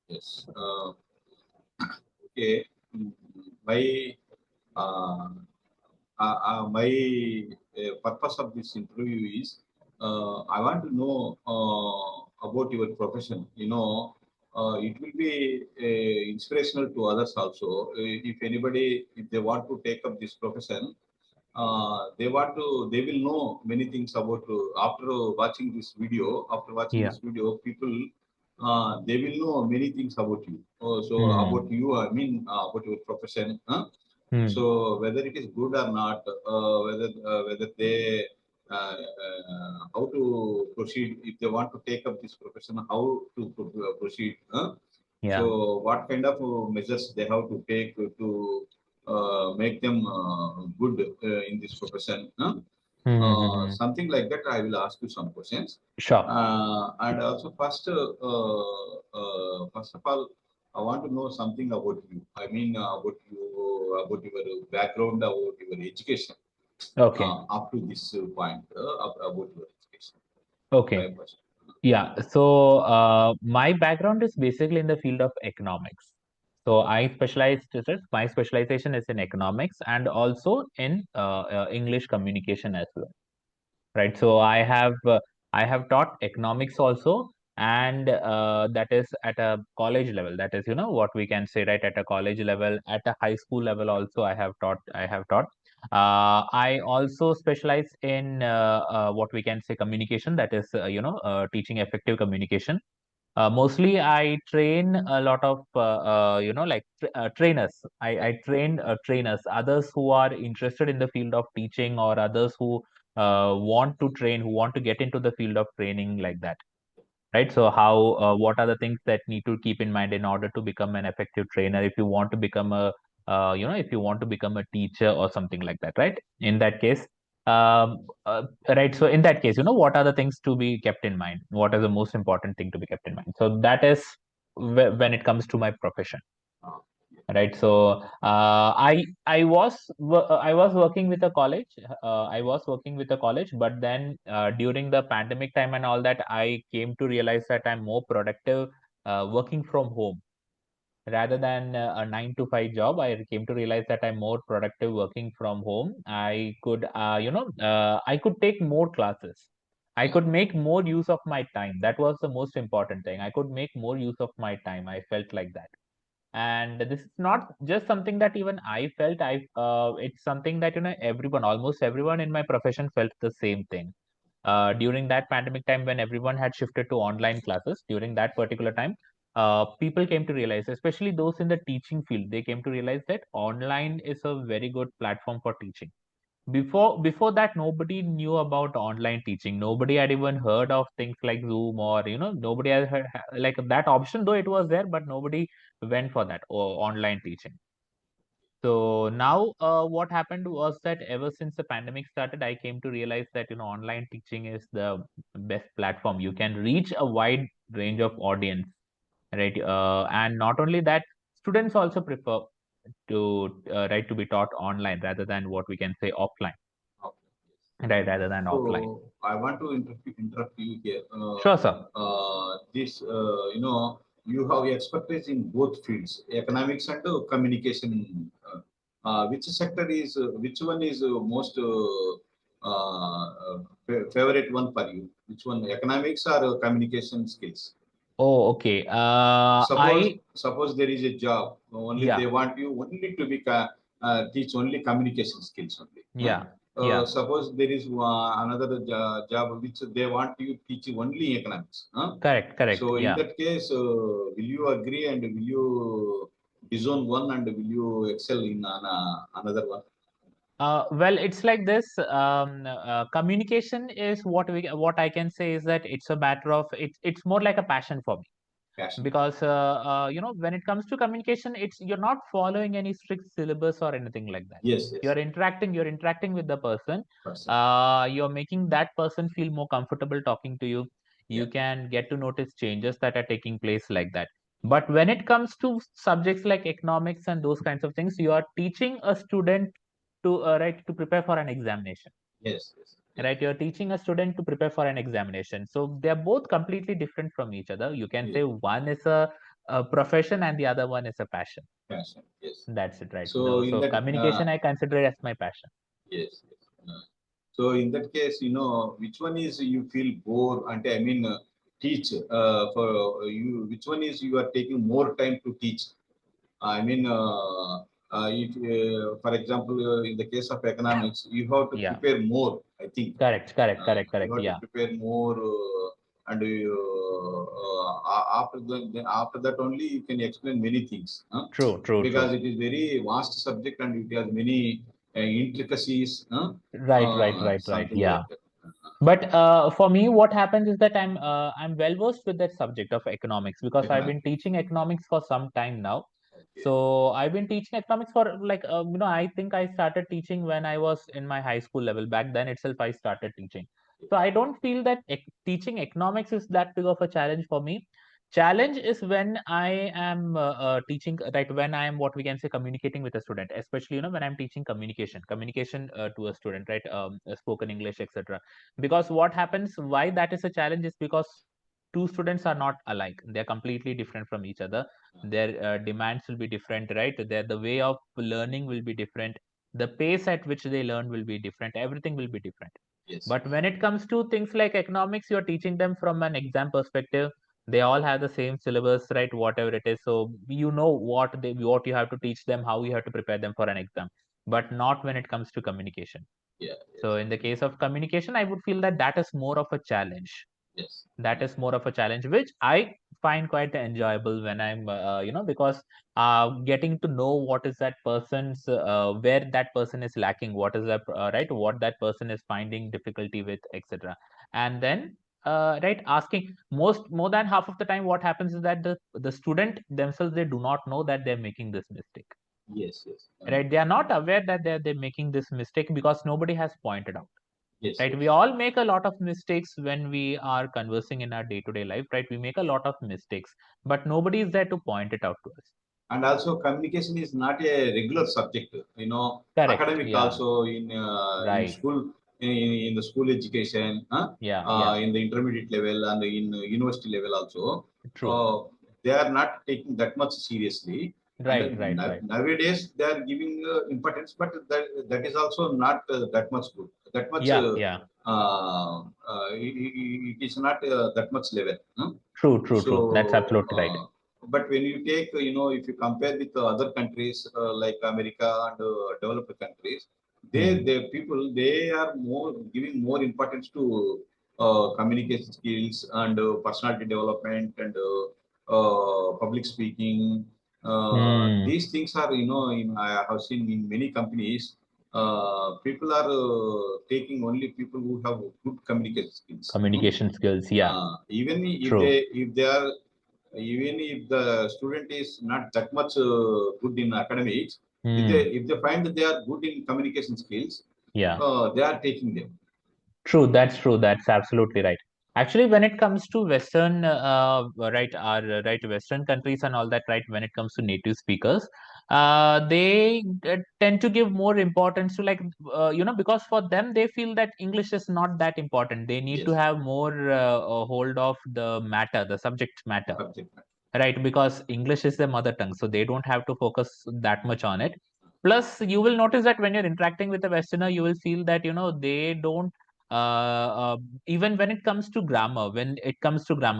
Yes. Okay. Mm, My uh, my purpose of this interview is I want to know about your profession. It will be inspirational to others also. If anybody, if they want to take up this profession, they will know many things about after watching this video. After watching Yeah. this video, people they will know many things about you. So about Hmm. you, I mean about your profession. Huh? Hmm. So whether it is good or not, whether they how to proceed if they want to take up this profession, how to proceed. Huh? Yeah. So what kind of measures they have to take to make them good in this profession. Huh? Hmm. Something like that. I will ask you some questions. Sure. And also first of all, I want to know something about you. I mean, about you, about your background, about your education, Okay. up to this point, about your education. By Okay. first. Yeah. So my background is basically in the field of economics. So my specialization is in economics and also in English communication as well. Right. So I have taught economics also, and that is at a college level. That is, what we can say, right, at a college level, at a high school level also. I have taught. I also specialize in what we can say communication. That is, teaching effective communication. Mostly, I train a lot of trainers. I train trainers, others who are interested in the field of teaching, or others who want to train, who want to get into the field of training, like that. Right. So how what are the things that need to keep in mind in order to become an effective trainer? If you want to become a if you want to become a teacher or something like that, right? In that case, right. So in that case, what are the things to be kept in mind? What is the most important thing to be kept in mind? So that is when it comes to my profession. Uh, Right. So I was working with a college. I was working with a college, but then during the pandemic time and all that, I came to realize that I'm more productive working from home rather than a 9 to 5 job. I came to realize that I'm more productive working from home. I could take more classes. I yeah. could make more use of my time. That was the most important thing. I could make more use of my time. I felt like that. And this is not just something that even I felt. It's something that everyone, almost everyone in my profession, felt the same thing. During that pandemic time, when everyone had shifted to online classes, during that particular time, people came to realize, especially those in the teaching field, they came to realize that online is a very good platform for teaching. Before that, nobody knew about online teaching. Nobody had even heard of things like Zoom, or nobody had heard, like, that option, though it was there, but nobody went for that or online teaching. So now what happened was that ever since the pandemic started, I came to realize that online teaching is the best platform. You can reach a wide range of audience, right? And not only that, students also prefer to right, to be taught online rather than what we can say offline, Okay. right, rather than offline. So I want to interrupt you here. Sure, sir. This, you have expertise in both fields, economics and communication. Which sector is, which one is most favorite one for you? Which one, economics or communication skills? Oh, okay. Suppose there is a job, only they Yeah, want you only to be teach only communication skills only. Huh? yeah, yeah. Suppose there is another job which they want you teach only economics. Huh? Correct, correct. So in Yeah. that case, will you agree and will you disown one and will you excel in another one? Well, it's like this. Communication is what I can say is that it's a matter of it's more like a passion for me, Passion. because when it comes to communication, you're not following any strict syllabus or anything like that. Yes, yes. You're interacting with the person. Person. You're making that person feel more comfortable talking to you. Yeah. You can get to notice changes that are taking place, like that. But when it comes to subjects like economics and those kinds of things, you are teaching a student to right, to prepare for an examination. Yes, yes, yes. Right, you're teaching a student to prepare for an examination, so they're both completely different from each other. You can Yes. say one is a a profession and the other one is a passion. Passion. Yes. That's it, right? So in So that, communication I consider it as my passion. yes. Yes. So in that case, which one is you feel bore? And I mean, teach for you. Which one is you are taking more time to teach? I mean, if, for example, in the case of economics, you have to Yeah. prepare more, I think. Correct. You have Yeah. to prepare more, and after that only you can explain many things. True. Because it is very vast subject and it has many intricacies, Right. something Yeah. like that. But for me, what happens is that I'm well versed with that subject of economics because I've been Economics. teaching economics for some time now. Okay. So I've been teaching economics for like I think I started teaching when I was in my high school level. Back then itself, I started teaching. So I don't feel that teaching economics is that big of a challenge for me. Challenge is when I am teaching, right? When I am what we can say communicating with a student, especially when I'm teaching communication to a student, right? Spoken English, etc. Because what happens, why that is a challenge is because two students are not alike. They're completely different from each other. Their demands will be different, right? The way of learning will be different. The pace at which they learn will be different. Everything will be different. Yes. But when it comes to things like economics, you're teaching them from an exam perspective. They all have the same syllabus, right? Whatever it is. So you know what you have to teach them, how you have to prepare them for an exam, but not when it comes to communication. Yeah. So in the case of communication, I would feel that that is more of a challenge. Yes. That is more of a challenge, which I find quite enjoyable when I'm, because getting to know what is that person's, where that person is lacking, what is that, right, what that person is finding difficulty with, etc. And then, right, asking more than half of the time, what happens is that the student themselves, they do not know that they're making this mistake. Yes. Yes. Right, they are not aware that they're making this mistake because nobody has pointed out. Yes. Right, Yes. we all make a lot of mistakes when we are conversing in our day-to-day life, right? We make a lot of mistakes, but nobody is there to point it out to us. And also communication is not a regular subject, Correct. academic Yeah. also in Right. school, in the school education, Yeah. in the intermediate level and in university level also, True. uh, they are not taking that much seriously. And Right. nowadays they are giving importance, but that is also not that much good, that much Yeah. it is not that much level. True. That's So, absolutely right. but when you take, if you compare with other countries like America and developed countries, the people, they are more giving more importance to communication skills and personality development and public speaking. These things are, I have seen in many companies, people are taking only people who have good communication skills. Communication skills. Yeah. Even True. if they are, even if the student is not that much good in academics, if they find that they are good in communication skills, Yeah. they are taking them. True, that's true. That's absolutely right. Actually, when it comes to Western, right, right, Western countries and all that, right, when it comes to native speakers, they tend to give more importance to like, because for them, they feel that English is not that important. They need to Yes, have more hold of the matter, the subject matter, subject matter. right? Because English is their mother tongue, so they don't have to focus that much on it. Plus, you will notice that when you're interacting with a Westerner, you will feel that, they don't, even when it comes to grammar,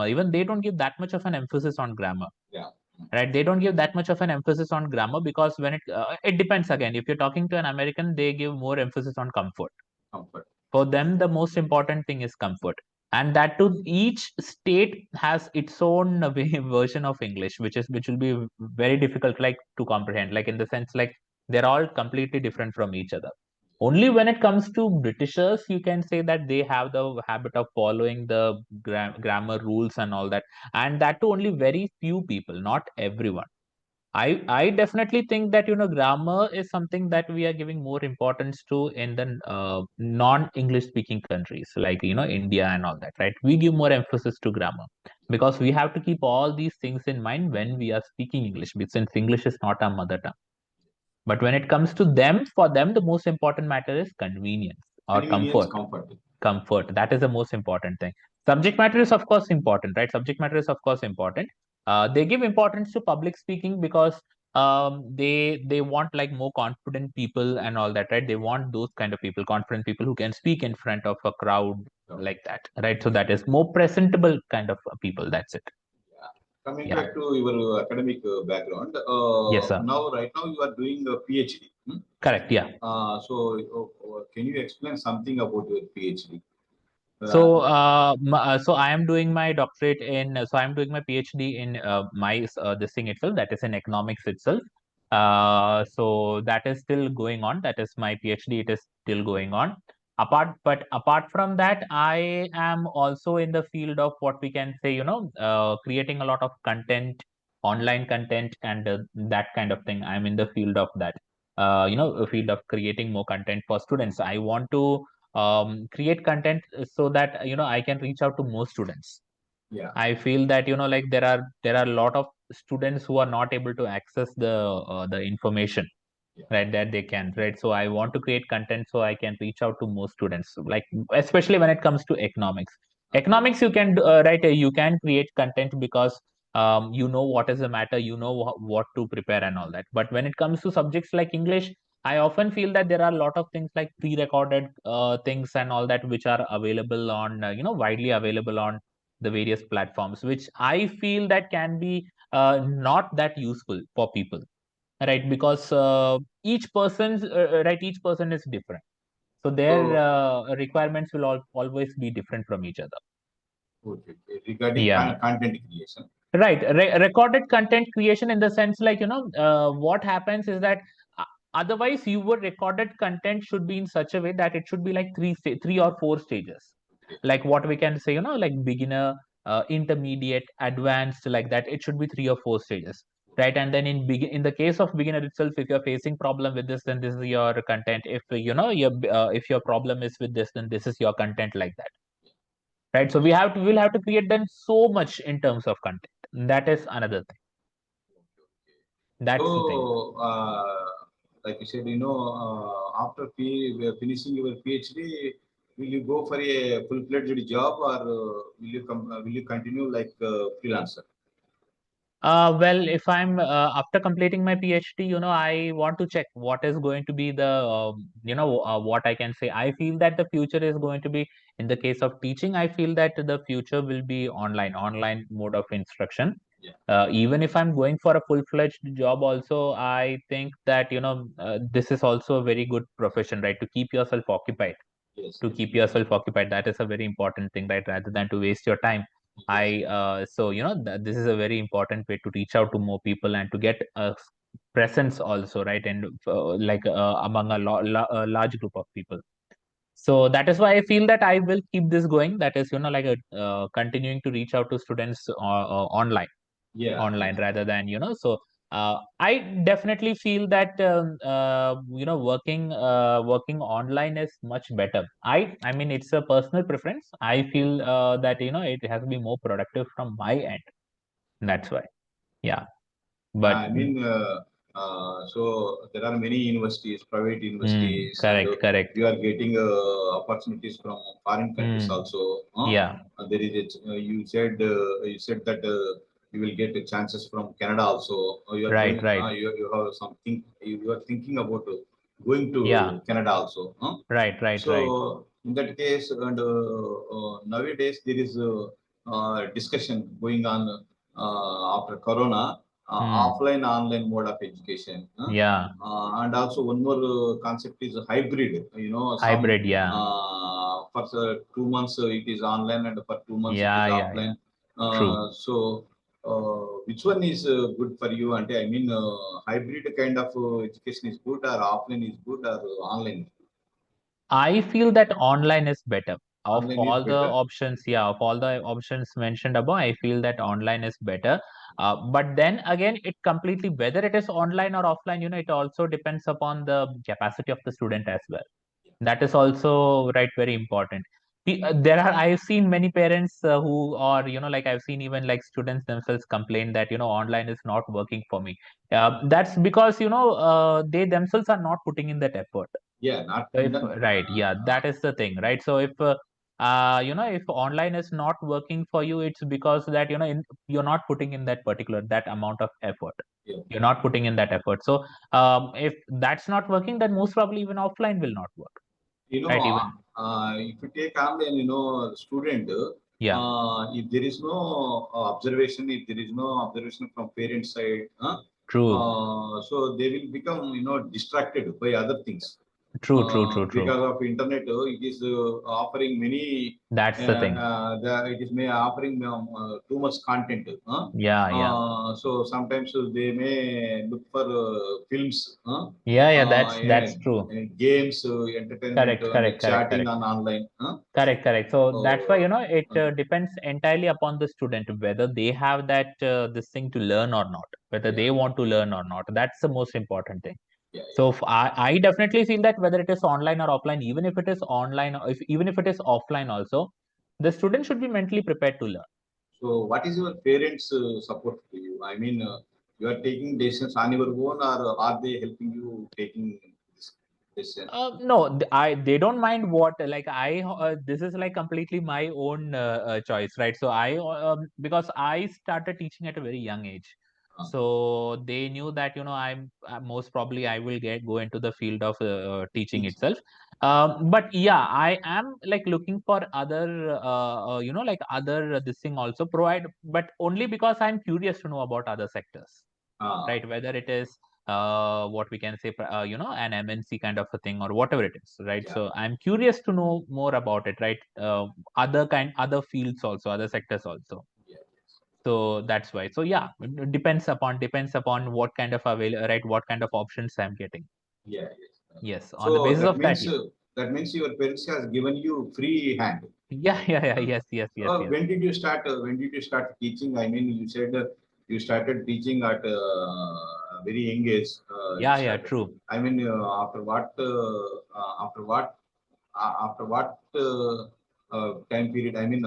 even they don't give that much of an emphasis on grammar. Yeah. Right, they don't give that much of an emphasis on grammar because when it depends again. If you're talking to an American, they give more emphasis on comfort. Comfort. For them, the most important thing is comfort. And that too, each state has its own version of English, which will be very difficult, like to comprehend. Like in the sense, like they're all completely different from each other. Only when it comes to Britishers, you can say that they have the habit of following the grammar rules and all that, and that too only very few people, not everyone. I definitely think that grammar is something that we are giving more importance to in the non-English speaking countries like India and all that, right? We give more emphasis to grammar because we have to keep all these things in mind when we are speaking English, since English is not our mother tongue. But when it comes to them, for them the most important matter is convenience or Convenience, comfort. comfort. Comfort, that is the most important thing. Subject matter is of course important, right? Subject matter is of course important. They give importance to public speaking because they want like more confident people and all that, right? They want those kind of people, confident people who can speak in front of a crowd like that, right? So that is more presentable kind of people. That's it. Yeah. Coming Yeah. back to your academic background, Yes, sir. right now you are doing a PhD. Correct. Yeah. Can you explain something about your PhD? So, so I am doing my doctorate in, so I'm doing my PhD in this thing itself, that is in economics itself. So that is still going on. That is my PhD. It is still going on. But apart from that, I am also in the field of what we can say, creating a lot of content, online content, and that kind of thing. I'm in the field of that. A field of creating more content for students. I want to create content so that I can reach out to more students. Yeah. I feel that like there are a lot of students who are not able to access the information, Yeah. right, that they can, right? So I want to create content so I can reach out to more students, like especially when it comes to economics. Okay. Economics, you can right, you can create content because what is the matter, what to prepare and all that. But when it comes to subjects like English, I often feel that there are a lot of things like pre-recorded things and all that, which are available on widely available on the various platforms, which I feel that can be not that useful for people, right? Because each person is different, so their So, requirements will always be different from each other. okay. Regarding Yeah. content creation. Right. Recorded content creation, in the sense like, what happens is that uh, otherwise your recorded content should be in such a way that it should be like three or four stages. Okay. Like what we can say, like beginner, intermediate, advanced, like that. It should be three or four stages, right? And then in the case of beginner itself, if you're facing problem with this, then this is your content. If if your problem is with this, then this is your content, like that, right? So we'll have to create then so much in terms of content. That is another thing. That's the thing. So, like you said, after finishing your PhD, will you go for a full-fledged job, or will you continue like freelancer? Well, if I'm after completing my PhD, I want to check what is going to be the, what I can say. I feel that the future is going to be, in the case of teaching, I feel that the future will be online mode of instruction. Yeah. Even if I'm going for a full-fledged job also, I think that, this is also a very good profession, right? To keep yourself occupied. Yes. To keep yourself occupied, that is a very important thing, right? Rather than to waste your time. So this is a very important way to reach out to more people and to get a presence also, right? And among a large group of people. So that is why I feel that I will keep this going. That is, continuing to reach out to students online, Yeah. rather than, I definitely feel that working online is much better. I mean, it's a personal preference. I feel that it has to be more productive from my end. That's why. Yeah. Yeah, But I mean, so there are many universities, private universities, and correct. you are getting opportunities from foreign countries also. Yeah. There is you said that you will get chances from Canada also. You are Right, going, right. you have something. You are thinking about going to Yeah. Canada also. Right. So in that case, and nowadays there is a discussion going on after Corona, offline online mode of education. Yeah. And also one more concept is hybrid. Some Hybrid. Yeah. for 2 months it is online, and for 2 months it is Yeah. offline. True. Which one is good for you? And I mean, hybrid kind of education is good, or offline is good, or online? I feel that online is better. Of Online is all the better. options, yeah, of all the options mentioned above, I feel that online is better. But then again, it completely, whether it is online or offline, it also depends upon the capacity of the student as well. That is also, right, very important. I've seen many parents who are, like I've seen even like students themselves complain that, online is not working for me. That's because, they themselves are not putting in that effort. Yeah, not So if done. right, yeah, that is the thing, right? So if if online is not working for you, it's because that you're not putting in that amount of effort. Yeah. You're not putting in that effort. So if that's not working, then most probably even offline will not work, You know, right? Even if you take online, student, yeah, if there is no observation, if there is no observation from parent side, true, so they will become, distracted by other things. true. Because of internet, it is offering many. That's the thing. It is may offering too much content. Yeah. So sometimes they may look for films, Yeah, yeah, that's true. games, entertainment, and chatting Correct. on online. Correct. So that's why, So, it uh, depends entirely upon the student whether they have that this thing to learn or not, whether yeah, they want to learn or not. That's the most important thing. yeah, So I definitely feel that whether it is online or offline, even if it is online, or even if it is offline also, the student should be mentally prepared to learn. So, what is your parents' support to you? I mean, you are taking decisions on your own, or are they helping you taking this decision? No, they don't mind what, like this is like completely my own choice, right? So because I started teaching at a very young age, Uh, so they knew that I'm most probably I will go into the field of teaching Teaching. itself. But yeah, I am like looking for other like other this thing also provide, but only because I'm curious to know about other sectors, Uh, right? Whether it is what we can say, an MNC kind of a thing or whatever it is, right? yeah, So I'm curious to know more about it, right? Other fields also, other sectors also. yeah, So that's why. So yeah, it depends upon what kind of right, what kind of options I'm getting. yeah, yes. Yes, on the So basis of that, yeah. that means your parents has given you free hand. Yeah. Uh, Yes. when did you start? When did you start teaching? I mean, you said you started teaching at a very young age. You Yeah, started. true. I mean, after what time period? I mean,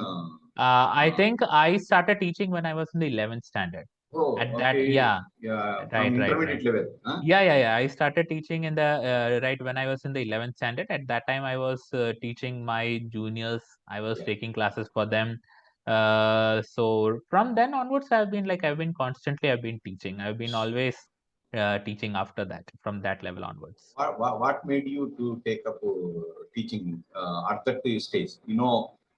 I uh, think I started teaching when I was in the 11th standard. oh, At that, okay, yeah, yeah, from right. intermediate level, huh? Yeah. I started teaching in the right when I was in the 11th standard. At that time, I was teaching my juniors. I was Yeah, taking classes for them. So from then onwards, I've been teaching. I've been always teaching after that, from that level onwards. what made you to take up teaching at that stage?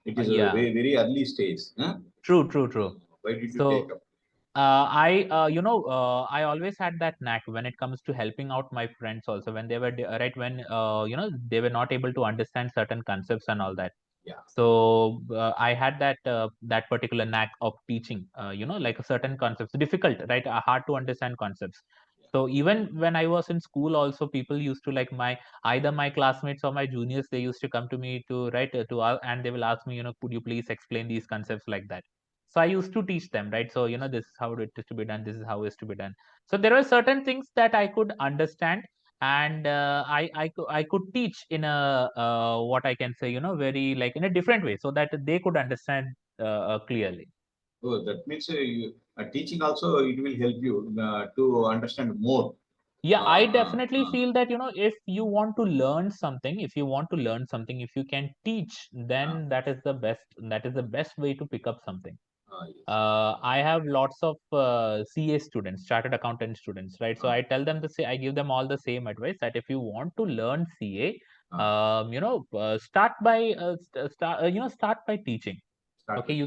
It is a Yeah, very early stage. Huh? true. Why did you take So up? I always had that knack when it comes to helping out my friends also when they were right when they were not able to understand certain concepts and all that. Yeah. So I had that particular knack of teaching, like a certain concepts, difficult, right, hard to understand concepts. So even when I was in school, also people used to like either my classmates or my juniors. They used to come to me to and they will ask me, could you please explain these concepts like that. So I used to teach them, right? So this is how it is to be done. This is how it is to be done. So there were certain things that I could understand, and I could teach in a what I can say, very like in a different way, so that they could understand clearly. So that means teaching also it will help you to understand more. Yeah, Uh, I uh, definitely uh, feel that if you want to learn something, if you can teach, uh, then that is the best way to pick up something. yes. I have lots of CA students, chartered accountant students, right? So Uh, I give them all the same advice that if you want to learn CA, uh, start by teaching. start Okay, with.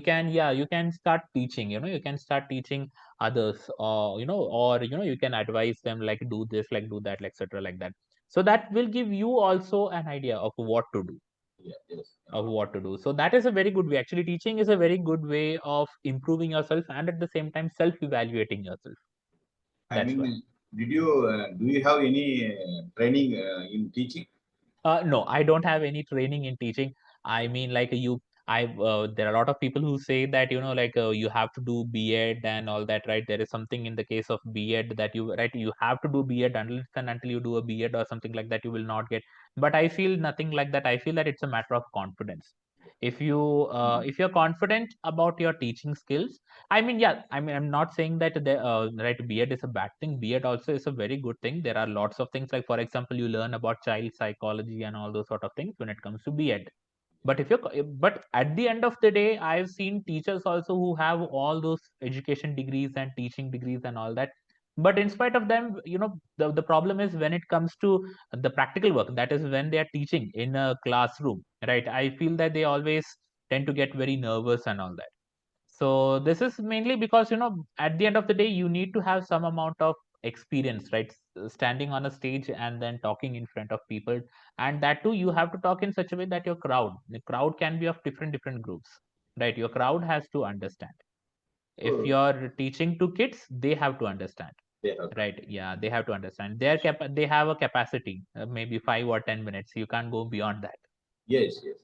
you can start teaching. You can start teaching others, or you can advise them like do this, like do that, etc., like that. So that will give you also an idea of what to do Yeah, yes. of what to do. So that is a very good way. Actually, teaching is a very good way of improving yourself and at the same time self-evaluating yourself. I That's why. mean, do you have any training in teaching? No, I don't have any training in teaching. I mean, like there are a lot of people who say that like you have to do B.Ed and all that, right? There is something in the case of B.Ed that you have to do B.Ed until you do a B.Ed or something like that, you will not get. But I feel nothing like that. I feel that it's a matter of confidence. If you're confident about your teaching skills, I mean, yeah, I mean, I'm not saying that right, B.Ed is a bad thing. B.Ed also is a very good thing. There are lots of things, like, for example, you learn about child psychology and all those sort of things when it comes to B.Ed. But but at the end of the day, I've seen teachers also who have all those education degrees and teaching degrees and all that. But in spite of them, the problem is when it comes to the practical work, that is when they are teaching in a classroom, right? I feel that they always tend to get very nervous and all that. So this is mainly because, at the end of the day, you need to have some amount of experience, right? Standing on a stage and then talking in front of people. And that too, you have to talk in such a way that the crowd can be of different groups, right? Your crowd has to understand. If So you're teaching to kids, they have to understand, they have to. right? Yeah, they have to understand. They have a capacity, maybe 5 or 10 minutes. You can't go beyond that, Yes, yes.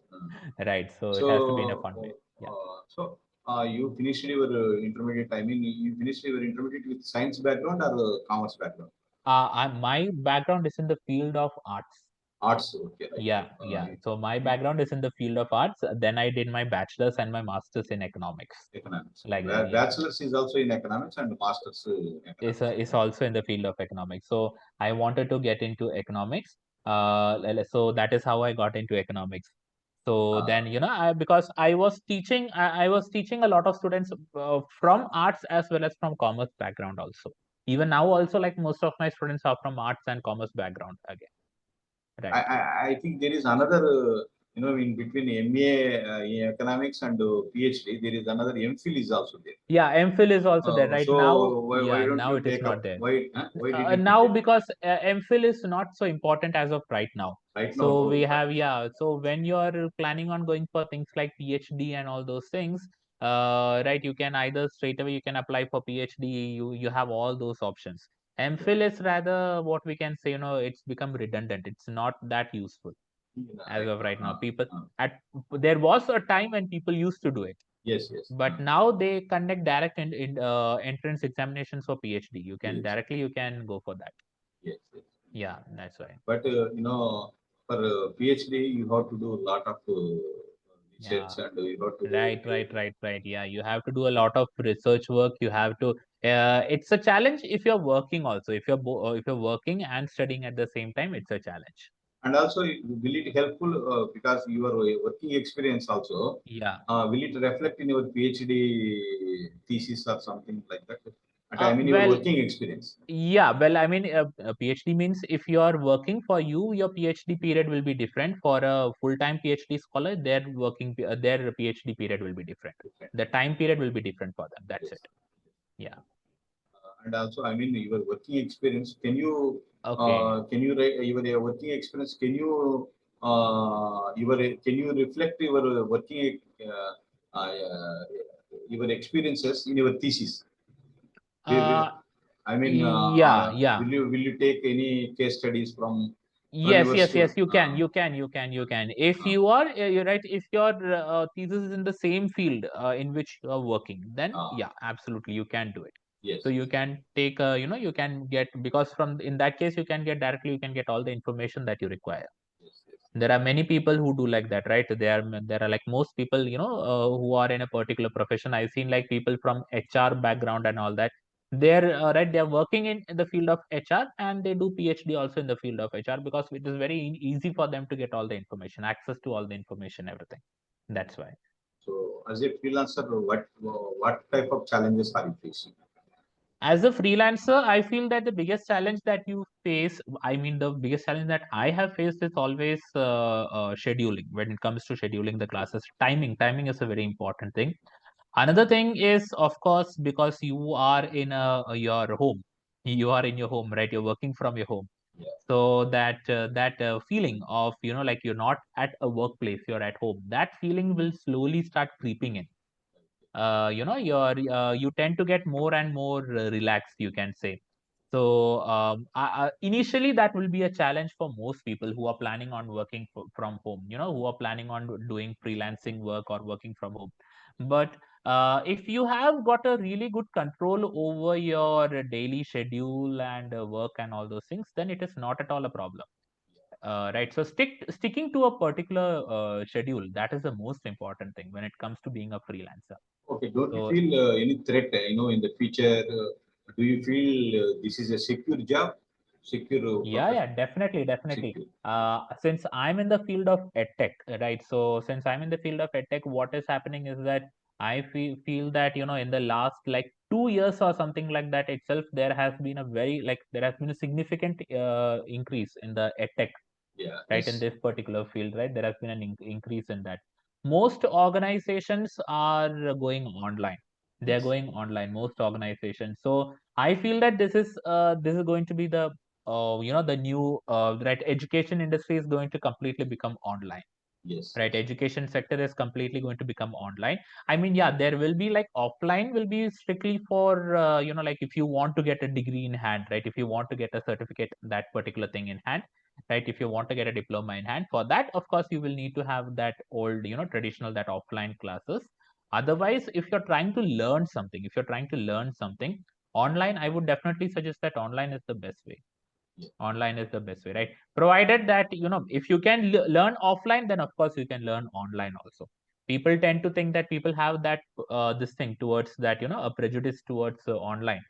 right? So it has to be in a So, fun way. Yeah. you finished your intermediate. I mean, you finished your intermediate with science background or commerce background? My background is in the field of arts. Arts. Okay, right. Yeah. So my background is in the field of arts. Then I did my bachelor's and my master's in economics, Economics. like that. Yeah, Bachelor's is also in economics and master's in economics. is also in the field of economics. So I wanted to get into economics. So that is how I got into economics. So Uh, then, because I was teaching a lot of students from arts as well as from commerce background also. Even now, also, like most of my students are from arts and commerce background again, I, right? I think there is another, in between MA in economics and PhD, there is another MPhil is also there. Yeah, MPhil is also there right now. So why Yeah, don't now you it is take not up? there. Why didn't you Now take? because MPhil is not so important as of right now. Right now, So we no. have, yeah. So when you're planning on going for things like PhD and all those things, right, you can either straight away you can apply for PhD. You have all those options. MPhil is rather what we can say, it's become redundant. It's not that useful Yeah, as right of now. right now. At there was a time when people used to do it, Yes, yes. but now they conduct direct entrance examinations for PhD. Yes, You can go for that. yes, yes. Yeah, that's right. But for PhD, you have to do a lot of research Yeah, and you have to do. right. Yeah, you have to do a lot of research work. You have to. It's a challenge if you're working also. If you're working and studying at the same time, it's a challenge. And also, will it helpful because your working experience also, Yeah. will it reflect in your PhD thesis or something like that? I mean, your Well, working experience. yeah. Well, I mean, a PhD means if you are working for you, your PhD period will be different. For a full-time PhD scholar, their PhD period will be different. Okay. The time period will be different for them. That's Yes. it. Yeah. And also, I mean, your working experience. Okay. Can you write your working experience? Can you reflect your working your experiences in your thesis? Uh, I mean, yeah. will you take any case studies from Yes, your yes, yes. student? You can. If you are, you're right. If your thesis is in the same field in which you are working, then Uh, yeah, absolutely, you can do it. So yes, you can take, you can get, because from in that case, you can get directly, you can get all the information that you require. yes, yes, There are many people who do like that, right? There are like most people, who are in a particular profession. I've seen like people from HR background and all that. They're right. They're working in the field of HR and they do PhD also in the field of HR because it is very easy for them to get all the information, access to all the information, everything. That's why. so, as a freelancer, what type of challenges are you facing? As a freelancer, I feel that the biggest challenge that you face, I mean, the biggest challenge that I have faced is always scheduling. When it comes to scheduling the classes, timing is a very important thing. Another thing is, of course, because you are in your home, you are in your home, right? You're working from your home. Yeah. So that feeling of, like you're not at a workplace, you're at home, that feeling will slowly start creeping in. You tend to get more and more relaxed, you can say. So initially that will be a challenge for most people who are planning on working from home, who are planning on doing freelancing work or working from home. But if you have got a really good control over your daily schedule and work and all those things, then it is not at all a problem. Right. So sticking to a particular schedule, that is the most important thing when it comes to being a freelancer. Okay, don't you So feel any threat, in the future? Do you feel this is a secure job? secure Yeah, profession. definitely. Secure. Since I'm in the field of edtech, right? So since I'm in the field of edtech, what is happening is that I feel that, in the last like 2 years or something like that itself, there has been a significant increase in the edtech, Yeah. right? In Yes. this particular field, right? There has been an increase in that. Most organizations are going online. They're Yes. going online, most organizations. So I feel that this is going to be the the new right, education industry is going to completely become online, Yes. right? Yes. Education sector is completely going to become online. I mean, yeah, there will be like offline will be strictly for like if you want to get a degree in hand, right? If you want to get a certificate, that particular thing in hand, right? If you want to get a diploma in hand, for that, of course, you will need to have that old, traditional, that offline classes. Otherwise, if you're trying to learn something online, I would definitely suggest that online is the best way. Yeah. Online is the best way, right? Provided that, if you can learn offline, then of course you can learn online also. People tend to think that people have that this thing towards that, a prejudice towards online,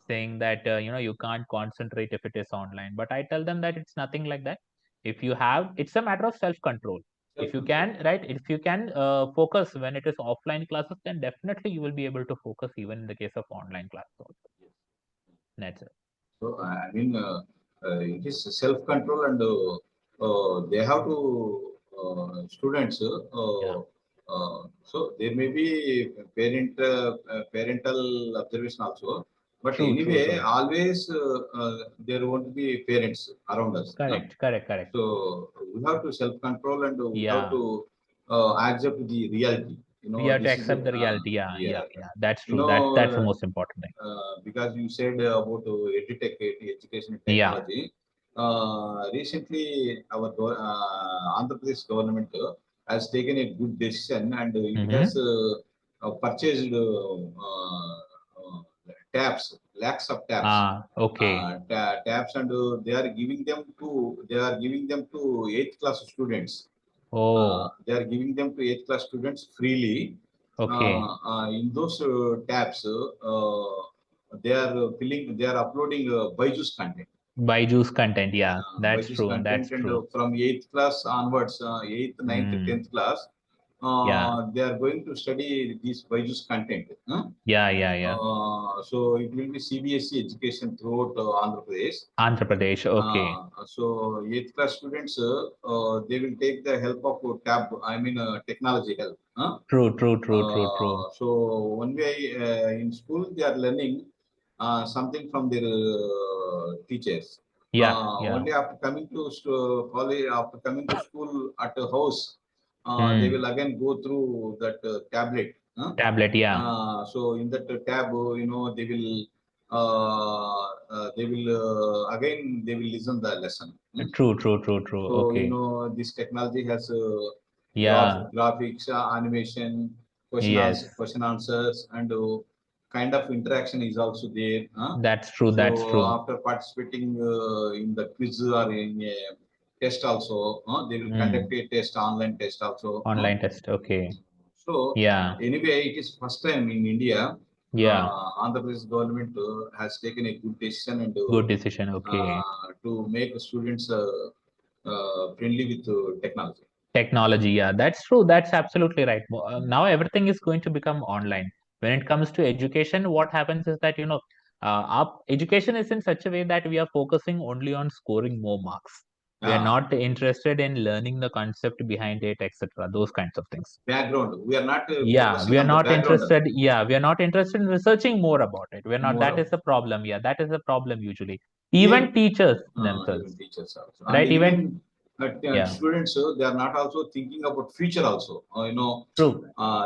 saying that you can't concentrate if it is online. But I tell them that it's nothing like that. If you have, it's a matter of self control. If you Self-control. can, right, if you can focus when it is offline classes, then definitely you will be able to focus even in the case of online classes also. Yes. That's it. So I mean, it is self-control, and they have to students. Yeah, So there may be parental observation also, but true, true, anyway, true. always there won't be parents around us. Huh? Correct, correct, correct. So we have to self-control, and we have Yeah, to accept the reality. we have to This is accept the reality. Yeah, yeah. yeah, yeah. That's You true. know, That's the most important thing. because you said about edutech, education and Yeah. technology. Recently, our Andhra Pradesh government has taken a good decision, and it has Mm-hmm. purchased tabs, lakhs of tabs, Okay. tabs, and they are giving them to eighth class students. Oh, They are giving them to eighth class students freely. okay. In those tabs, they are uploading Byju's content. Byju's content. Yeah, that's Byju's true. That's content, and true. from eighth class onwards, eighth, ninth, Mm. tenth class, Yeah, they are going to study this Byju's content. yeah, yeah, yeah. So it will be CBSE education throughout Andhra Pradesh. Andhra Pradesh. Okay. So eighth class students, they will take the help of tab. I mean, technology help. True, true, true, true, true. So one way in school they are learning something from their teachers. Yeah, yeah. Only after coming to college, after coming to school at a house, they will Hmm. again go through that tablet. Tablet. Yeah. So in that tab, they will again they will listen the lesson. True, true, true, true. So Okay. this technology has Yeah. graphics, animation, Yes. question answers, and kind of interaction is also there. That's true. That's So true. after participating in the quiz or in a test also, they will conduct Hmm. a test, online test also. Online test. Okay. So Yeah. anyway, it is first time in India. Yeah. Andhra Pradesh government has taken a good decision, and Good decision. Okay. to make students friendly with technology. Technology, yeah, that's true. That's absolutely right. Now everything is going to become online. When it comes to education, what happens is that, our education is in such a way that we are focusing only on scoring more marks. We are Ah, not interested in learning the concept behind it, etc. Those kinds of things. background. We are not Yeah, we focusing are on the not background interested. Yeah, we are not interested in researching more about it. We're not. more That is of the problem. Yeah, that is the problem usually. Even even teachers even themselves, teachers also, and right? Even, even yeah, students. They are not also thinking about future also. true.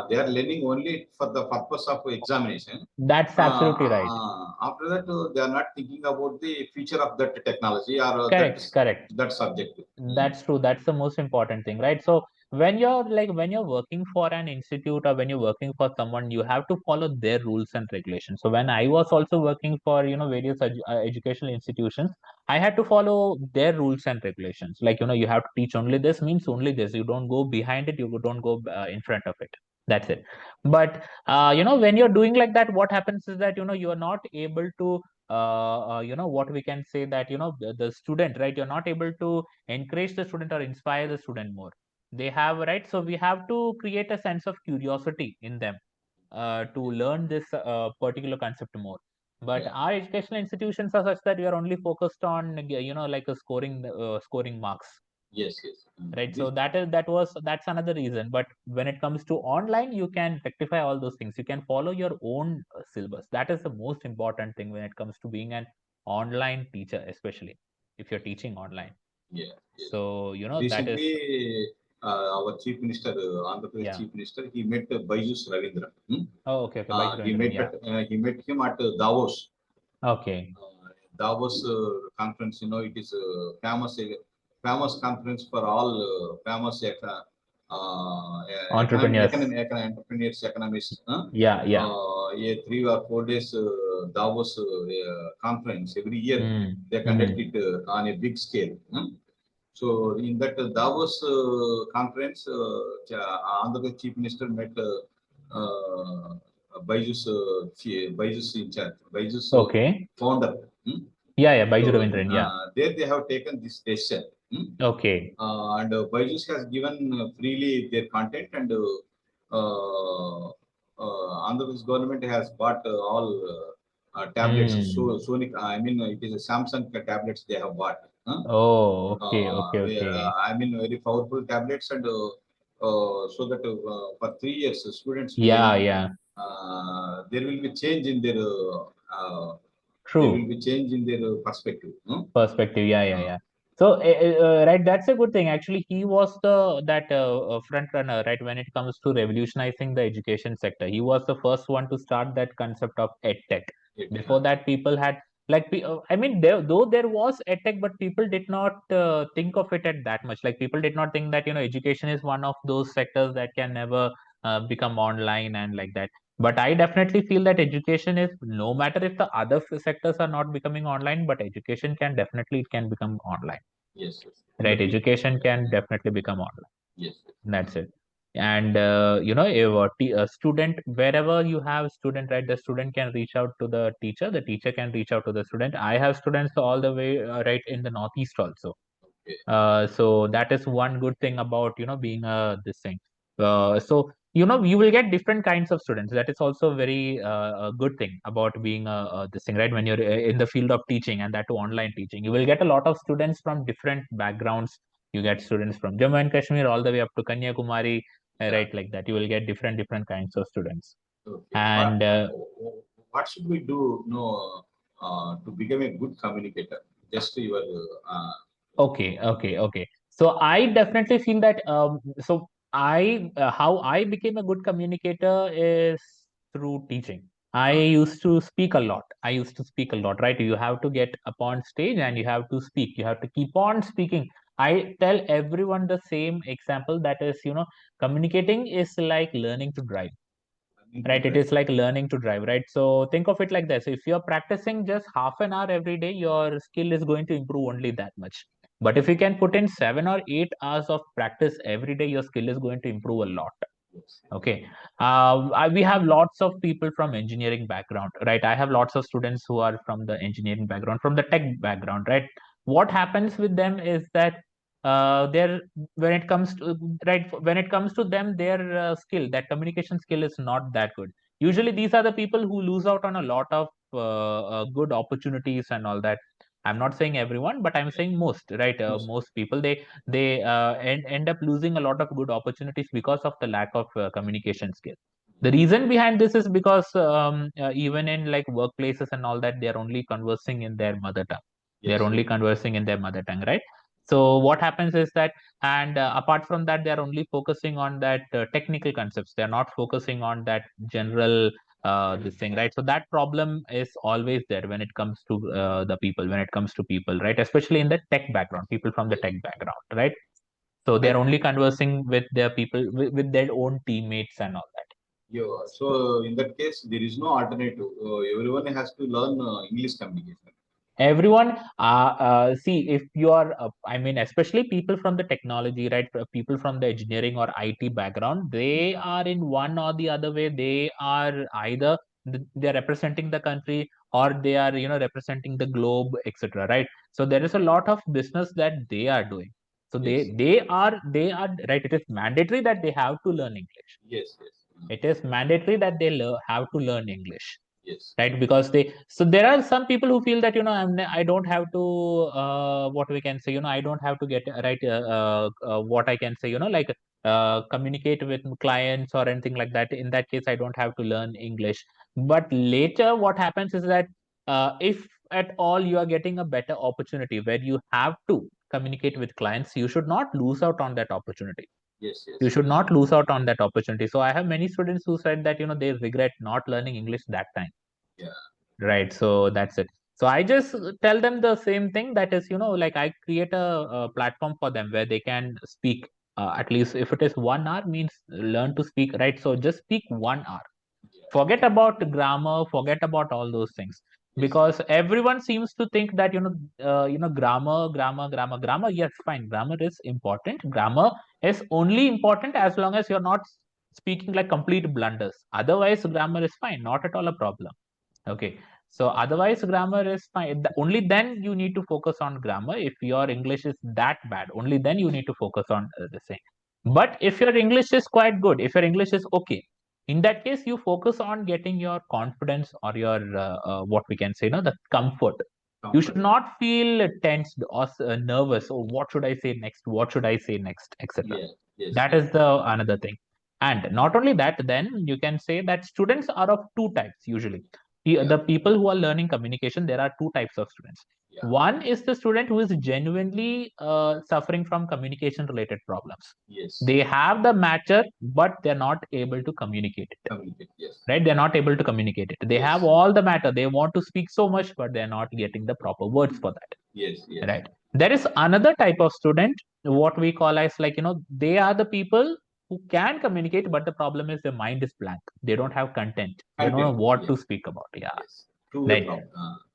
They are learning only for the purpose of examination. That's absolutely right. After that, they are not thinking about the future of that technology or Correct, correct. that subject. That's true. That's the most important thing, right? So when you're working for an institute or when you're working for someone, you have to follow their rules and regulations. So when I was also working for, various educational institutions, I had to follow their rules and regulations. Like, you have to teach only this means only this. You don't go behind it. You don't go in front of it. That's it. But when you're doing like that, what happens is that, you are not able to what we can say that, the student, right? You're not able to encourage the student or inspire the student more. They have, right? So we have to create a sense of curiosity in them to learn this particular concept more. But Yeah. our educational institutions are such that we are only focused on, like a scoring marks, Yes, yes. right? So This, that's another reason. But when it comes to online, you can rectify all those things. You can follow your own syllabus. That is the most important thing when it comes to being an online teacher, especially if you're teaching online. yeah, yes. So that is, Recently, our Chief Minister, Andhra Pradesh yeah. Chief Minister, he met Byju's Ravindra. Oh, okay, okay. Bajra He Ravindran, met yeah. he met him at Davos. Okay. Davos conference. It is a famous conference for all famous Entrepreneurs. entrepreneurs, economists. Yeah, yeah. A 3 or 4 days Davos conference every year. Mm. They conduct it on a big scale. So in that Davos conference, Andhra Pradesh Chief Minister met Byju's in charge, Byju's Okay. founder. Yeah, yeah. Bajra So Ravindran, yeah. there they have taken this decision. Okay. And Byju's has given freely their content, and Andhra Pradesh government has bought all tablets. So Mm. Sony, I mean, it is a Samsung tablets they have bought. Oh, okay, okay, okay. I mean, very powerful tablets, and so that for 3 years, students Yeah, will yeah. there will be change in their there will True. be change in their perspective. Perspective. Yeah, yeah, Uh, yeah. So, right, that's a good thing. Actually, he was the that front runner, right, when it comes to revolutionizing the education sector. He was the first one to start that concept of edtech. Before that, people had like, I mean, though there was edtech, but people did not think of it at that much. Like, people did not think that, education is one of those sectors that can never become online and like that. But I definitely feel that education is, no matter if the other sectors are not becoming online, but education can definitely, it can become online, yes, yes. In the right? future, Education can definitely become online. yes. That's it. And if a student, wherever you have student, right, the student can reach out to the teacher can reach out to the student. I have students all the way right in the Northeast also. Okay. So that is one good thing about being this thing. So you will get different kinds of students. That is also very a good thing about being this thing, right? When you're in the field of teaching, and that to online teaching, you will get a lot of students from different backgrounds. You get students from Jammu and Kashmir all the way up to Kanyakumari, Yeah. right? Like that, you will get different kinds of students. Okay. And What should we do, to become a good communicator? Just your okay, okay, okay. So I definitely feel that so I how I became a good communicator is through teaching. I uh, used to speak a lot. I used to speak a lot, right? You have to get upon stage and you have to speak. You have to keep on speaking. I tell everyone the same example, that is, communicating is like learning to drive, learning to right? It drive. is like learning to drive, right? So think of it like this. If you're practicing just half an hour every day, your skill is going to improve only that much. But if you can put in 7 or 8 hours of practice every day, your skill is going to improve a lot. Yes. Okay. We have lots of people from engineering background, right? I have lots of students who are from the engineering background, from the tech background, right? What happens with them is that they're when it comes to right when it comes to them, their skill, that communication skill, is not that good. Usually, these are the people who lose out on a lot of good opportunities and all that. I'm not saying everyone, but I'm Yes. saying most, right? Most. Most people, they end up losing a lot of good opportunities because of the lack of communication skill. The reason behind this is because even in like workplaces and all that, they are only conversing in their mother tongue. They are Yes. only conversing in their mother tongue, right? So what happens is that, and apart from that, they are only focusing on that technical concepts. They are not focusing on that general this thing, right? So that problem is always there when it comes to when it comes to people, right? Especially in the tech background, people from the Yes. tech background, right? So they I are only conversing with their people, with their own teammates and all that. So in that case, there is no alternative. Everyone has to learn English communication. Everyone, see, if you are I mean, especially people from the technology, right? People from the engineering or IT background, they are in one or the other way, they are either they're representing the country, or they are, representing the globe, etc., right? So there is a lot of business that they are doing. So Yes. they are right. It is mandatory that they have to learn English. Yes. Yes. It is mandatory that they have to learn English, Yes. right? Because so there are some people who feel that, I don't have to, what we can say, I don't have to get right, what I can say, like, communicate with clients or anything like that. In that case, I don't have to learn English. But later what happens is that, if at all you are getting a better opportunity where you have to communicate with clients, you should not lose out on that opportunity. Yes. Yes. You should not lose out on that opportunity. So I have many students who said that, they regret not learning English that time. Yeah. Right. So that's it. So I just tell them the same thing, that is, like, I create a platform for them where they can speak, at least if it is 1 hour, means learn to speak, right? So just speak 1 hour. Yeah. Forget about grammar, forget about all those things. Yes. Because everyone seems to think that, grammar. Yes, fine. Grammar is important. Grammar is only important as long as you're not speaking like complete blunders. Otherwise, grammar is fine, not at all a problem. Okay. So otherwise, grammar is fine. Only then you need to focus on grammar. If your English is that bad, only then you need to focus on the same. But if your English is quite good, if your English is okay, in that case, you focus on getting your confidence, or your, what we can say, the comfort. You should not feel tensed or nervous. Oh, what should I say next? What should I say next, etc. Yeah. Yes. That Yes. is the another thing. And not only that, then you can say that students are of two types usually. Yeah. The people who are learning communication, there are two types of students. Yeah. One is the student who is genuinely suffering from communication related problems. Yes. They have the matter, but they're not able to communicate it. Communicate. Yes. Right? They're not able to communicate it. They Yes. have all the matter. They want to speak so much, but they're not getting the proper words for that. Yes. Yes. Right? There is another type of student, what we call as, like, they are the people who can communicate, but the problem is their mind is blank. They don't have content. They don't know Content. what to Yes. speak about. Yeah. Yes. True. Right.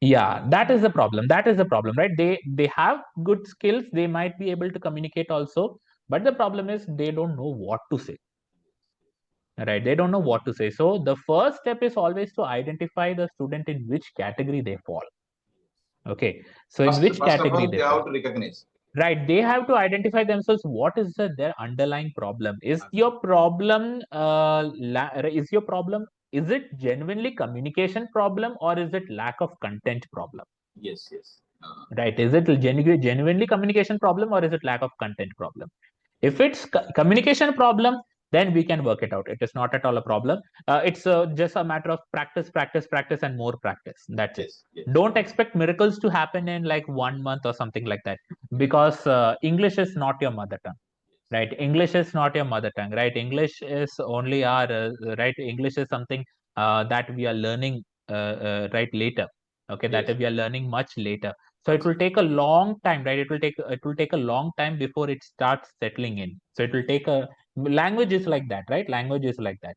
Yeah, that is the problem. That is the problem, right? They have good skills. They might be able to communicate also, but the problem is they don't know what to say. Right? They don't know what to say. So the first step is always to identify the student in which category they fall. Okay. So in which First of category all, they they have fall. to recognize. Right. They have to identify themselves. What is their underlying problem? Is your problem, is it genuinely communication problem, or is it lack of content problem? Yes. Yes. Right. Is it genuinely communication problem, or is it lack of content problem? If it's communication problem, then we can work it out. It is not at all a problem. It's just a matter of practice, practice, practice, and more practice. That's it. Yes. Yes. Don't expect miracles to happen in like 1 month or something like that, because English is not your mother tongue. Right? English is not your mother tongue. Right? English is only our right. English is something that we are learning right later. Okay, Yes. that we are learning much later. So it will take a long time, right? It will take a long time before it starts settling in. So it will take a language is like that, right? Language is like that.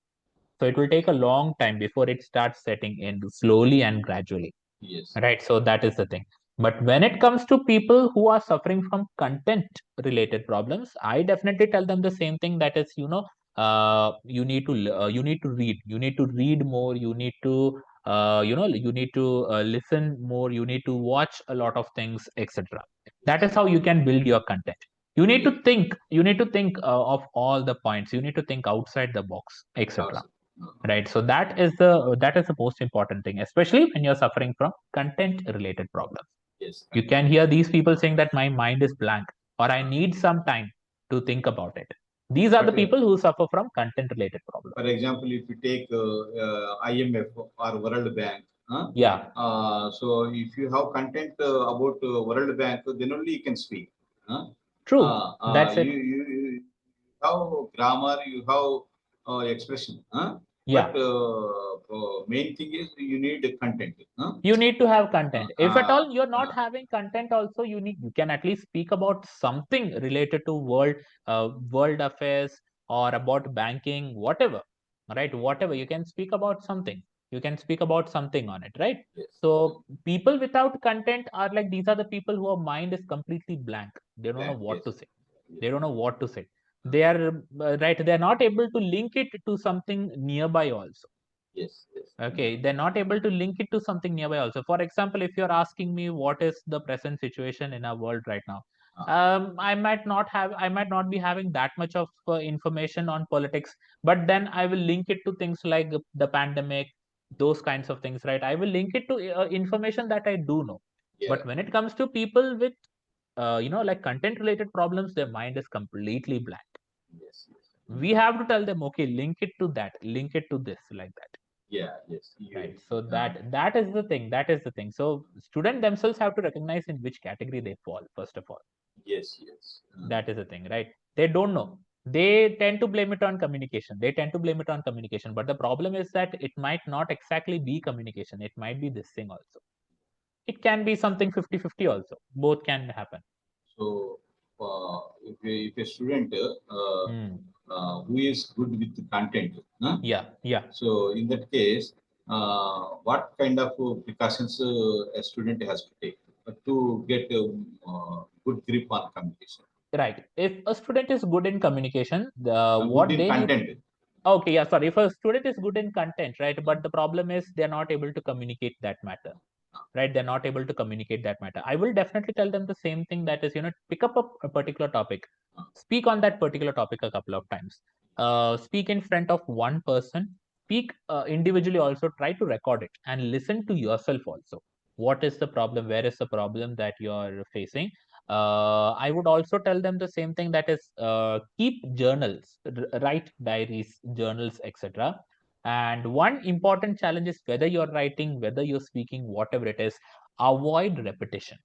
So it will take a long time before it starts setting in slowly and gradually. Yes. Right? So that is the thing. But when it comes to people who are suffering from content related problems, I definitely tell them the same thing, that is, you need to read. You need to read more. You need to you need to listen more. You need to watch a lot of things, etc. That is how you can build your content. You need to think. You need to think of all the points. You need to think outside the box, etc. Right? So that is the most important thing, especially when you're suffering from content related problems. Yes. You can hear these people saying that my mind is blank, or I need some time to think about it. These are the But, people who suffer from content related problems. For example, if you take IMF or World Bank, Yeah, so if you have content about World Bank, then only you can speak. true. That's it. You have grammar, you have expression. Yeah. But main thing is you need content. You need to have content. If at all you're not uh, having content also, you can at least speak about something related to world affairs, or about banking, whatever. Right? Whatever, you can speak about something. You can speak about something on it, right? Yes. So people without content are like, these are the people whose mind is completely blank. They don't know what Yes. to say. They don't know what to say. They are right. They are not able to link it to something nearby also. Yes, yes. Okay, they're not able to link it to something nearby also. For example, if you're asking me what is the present situation in our world right now, I might not be having that much of information on politics, but then I will link it to things like the pandemic, those kinds of things, right? I will link it to information that I do know. Yeah. But when it comes to people with, like content related problems, their mind is completely blank. Yes, yes. We have to tell them, okay, link it to that, link it to this, like that. Yeah, yes. Right. So that is the thing. That is the thing. So student themselves have to recognize in which category they fall, first of all. Yes, yes. That is the thing, right? They don't know. They tend to blame it on communication. They tend to blame it on communication. But the problem is that it might not exactly be communication. It might be this thing also. It can be something 50-50 also. Both can happen. So, if a student who is good with the content, Yeah, yeah. so in that case, what kind of precautions a student has to take to get a good grip on communication? Right. If a student is good in communication, Good what in they need. content. Okay, yeah, sorry. If a student is good in content, right, but the problem is they're not able to communicate that matter, right? They're not able to communicate that matter. I will definitely tell them the same thing, that is, pick up a particular topic, speak on that particular topic a couple of times, speak in front of one person, speak individually also, try to record it and listen to yourself also. What is the problem? Where is the problem that you're facing? I would also tell them the same thing, that is, keep journals, write diaries, journals, etc. And one important challenge is, whether you're writing, whether you're speaking, whatever it is, avoid repetition.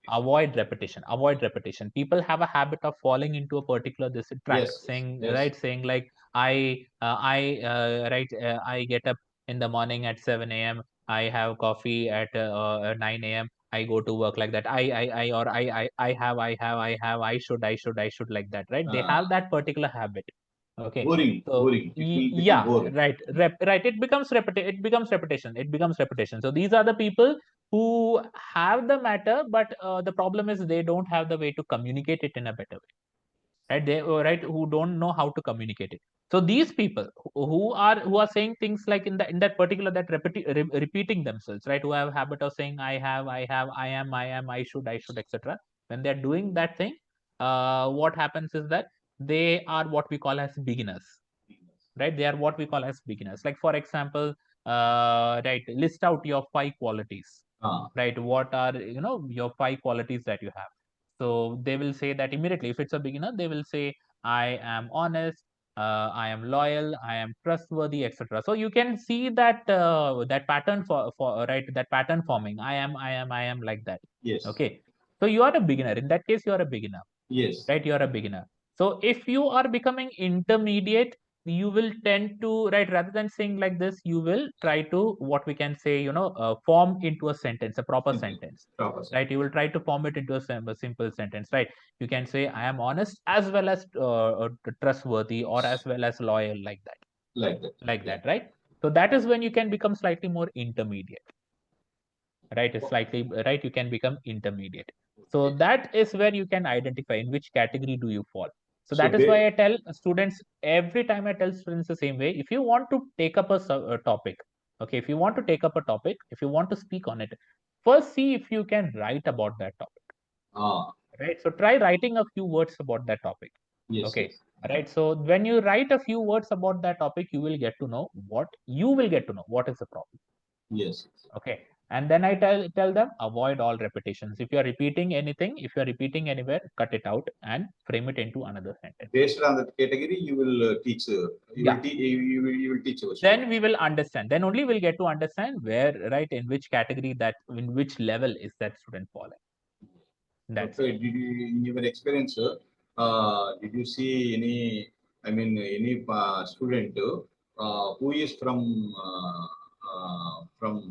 Avoid repetition. Avoid repetition. People have a habit of falling into a particular this track, Yes, saying yes. right, saying like I get up in the morning at 7 a.m. I have coffee at 9 a.m. I go to work, like that. I should, like that, right? They have that particular habit. Okay. Boring, So boring. It will become boring. right, right. It becomes repetition. It becomes repetition. So these are the people who have the matter, but the problem is they don't have the way to communicate it in a better way, right? They right, who don't know how to communicate it. So these people who are saying things like in that particular, that repeating themselves, right? Who have habit of saying I am, I should, etc. When they're doing that thing, what happens is that they are what we call as beginners, right? They are what we call as beginners. Like, for example, right, list out your 5 qualities, right? What are, your 5 qualities that you have? So they will say that immediately. If it's a beginner, they will say, I am honest, I am loyal, I am trustworthy, etc. So you can see that that pattern for right, that pattern forming. I am, like that. Yes. Okay. So you are a beginner. In that case, you are a beginner. Yes. Right? You are a beginner. So if you are becoming intermediate, you will tend to, right, rather than saying like this, you will try to, what we can say, form into a sentence, a proper sentence. Right? You will try to form it into a simple sentence, right? You can say, I am honest as well as trustworthy, or as well as loyal, like that. Like that, right? So that is when you can become slightly more intermediate. Right? It's slightly, right? You can become intermediate. So that is where you can identify in which category do you fall. So that is why I tell students, every time I tell students the same way, if you want to take up a topic, okay, if you want to take up a topic, if you want to speak on it, first see if you can write about that topic. Right? So try writing a few words about that topic. Okay. Right. So when you write a few words about that topic, you will get to know what is the problem. Yes. Okay. And then I tell them, avoid all repetitions. If you are repeating anything, if you are repeating anywhere, cut it out and frame it into another sentence. Based on that category, you will teach. You will teach us. Then we will understand. Then only we'll get to understand where, right, in which category, that in which level is that student falling. That's okay. Did you, in your experience, did you see any? I mean, any student who is from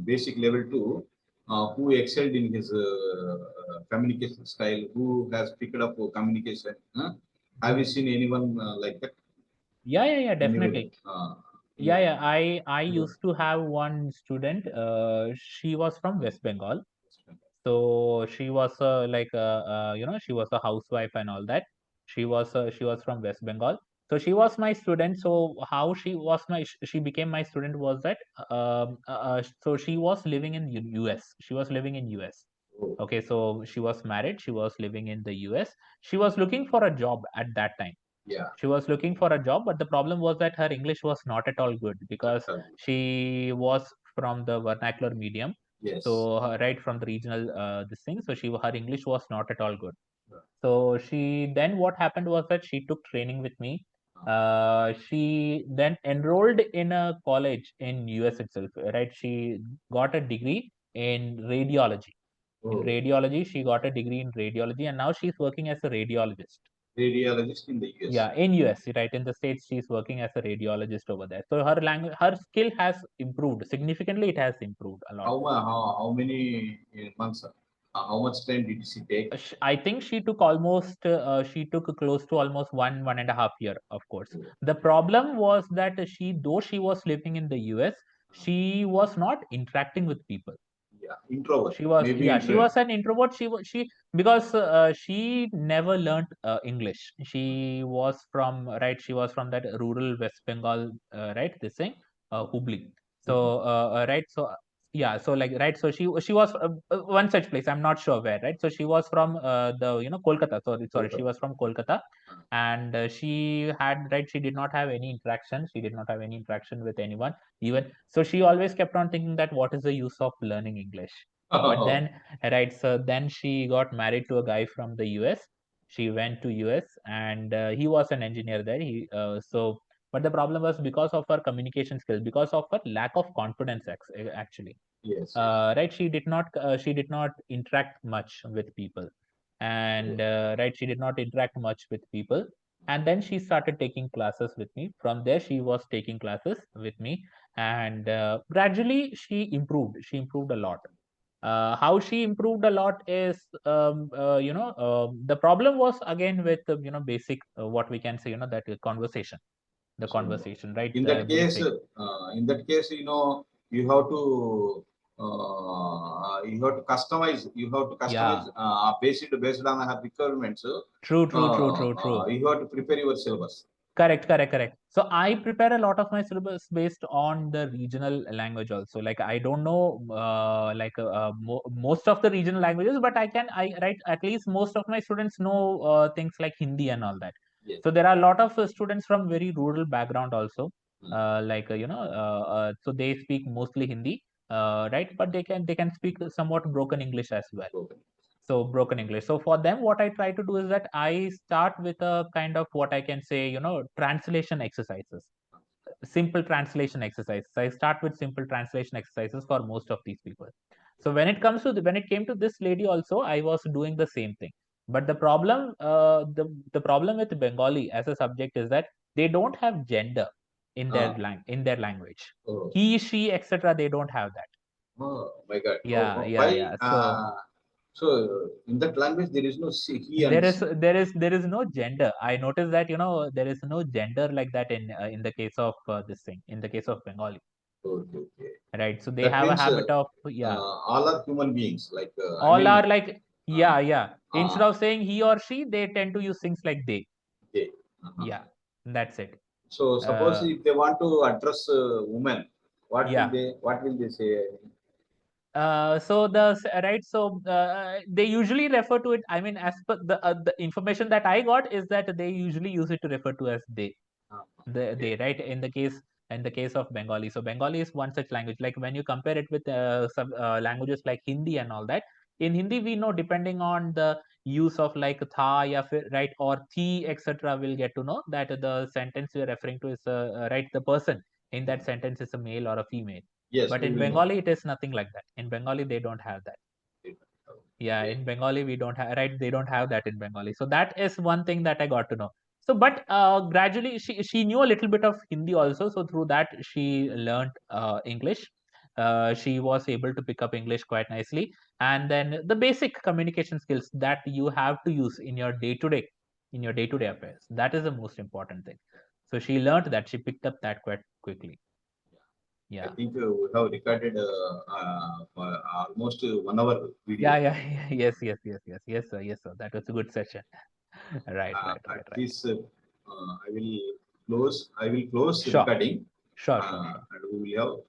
basic level to who excelled in his communication style, who has picked up communication. Have you seen anyone like that? Yeah, definitely. Yeah. I used to have one student. She was from West Bengal. So she was she was a housewife and all that. She was from West Bengal. So she was my student. So how she became my student was that so she was living in US. She was living in US. Oh, Okay, so she was married. She was living in the US. She was looking for a job at that time. yeah. She was looking for a job, but the problem was that her English was not at all good because she was from the vernacular medium. Yes. So right from the regional this thing. So her English was not at all good. Yeah. So she then what happened was that she took training with me. She then enrolled in a college in US itself. Right, she got a degree in radiology. In Oh, radiology, she got a degree in radiology, and now she's working as a radiologist. radiologist in the US. Yeah, in US, right? In the States, she's working as a radiologist over there. So her language, her skill has improved significantly. It has improved a lot. How many months? How much time did she take? I think she took almost she took close to almost 1.5 year, of course. Oh, The problem was that though she was living in the US, she was not interacting with people. yeah, introvert. She was, Maybe yeah, she introvert. was an introvert. She because she never learned English. She was from, right, she was from that rural West Bengal, right, this thing, Hubli. So right, so yeah, so like, right, so she was one such place, I'm not sure where, right? So she was from the, Kolkata. Sorry, she was from Kolkata. And she had, right, she did not have any interaction. She did not have any interaction with anyone even. So she always kept on thinking that what is the use of learning English? But then, right, so then she got married to a guy from the US. She went to US, and he was an engineer there. But the problem was because of her communication skills, because of her lack of confidence, actually. Yes. Right, she did not interact much with people, and right, she did not interact much with people. And then she started taking classes with me. From there, she was taking classes with me, and gradually she improved a lot. How she improved a lot is, the problem was again with basic, what we can say, that conversation, the So conversation, right, in the that case, basic. you have to customize. You have to Yeah, customize based on her requirements. true. You have to prepare your syllabus. Correct. So I prepare a lot of my syllabus based on the regional language also. Like I don't know, most of the regional languages, but I write at least most of my students know things like Hindi and all that. Yes. So there are a lot of students from very rural background also. Hmm. So they speak mostly Hindi, right? But they can speak somewhat broken English as well. Okay. So broken English. So for them, what I try to do is that I start with a kind of, what I can say, translation exercises, simple translation exercises. I start with simple translation exercises for most of these people. So when it came to this lady also, I was doing the same thing. But the problem with Bengali as a subject is that they don't have gender in their language. Oh. He, she, etc. They don't have that. Oh my God. Yeah. So So in that language there is no he and there is she. no gender. I noticed that there is no gender like that in the case of this thing, in the case of Bengali, Okay. right? So they That have a means habit of, yeah, all are human beings. Like all are like, uh, yeah. Instead uh, of saying he or she, they tend to use things like they. okay. Uh-huh. Yeah, that's it. So suppose uh, if they want to address women, yeah. what will they say? Right, so they usually refer to it, I mean, as per the information that I got is that they usually use it to refer to as they. Okay. They, right, in the case of Bengali. So Bengali is one such language. Like when you compare it with some languages like Hindi and all that, in Hindi we know, depending on the use of like tha, right, or thi, etc., we'll get to know that the sentence we are referring to is right, the person in that sentence is a male or a female. Yes, But we in will know. Bengali it is nothing like that. In Bengali they don't have that. Yeah, Okay. in Bengali we don't have, right, they don't have that in Bengali. So that is one thing that I got to know. So but gradually she knew a little bit of Hindi also, so through that she learned English. She was able to pick up English quite nicely, and then the basic communication skills that you have to use in your day-to-day affairs, that is the most important thing. So she learned that, she picked up that quite quickly. I Yeah. think we have recorded for almost 1 hour video. Yes, sir. That was a good session. Right. At this I will close Sure. recording, Sure. and we will have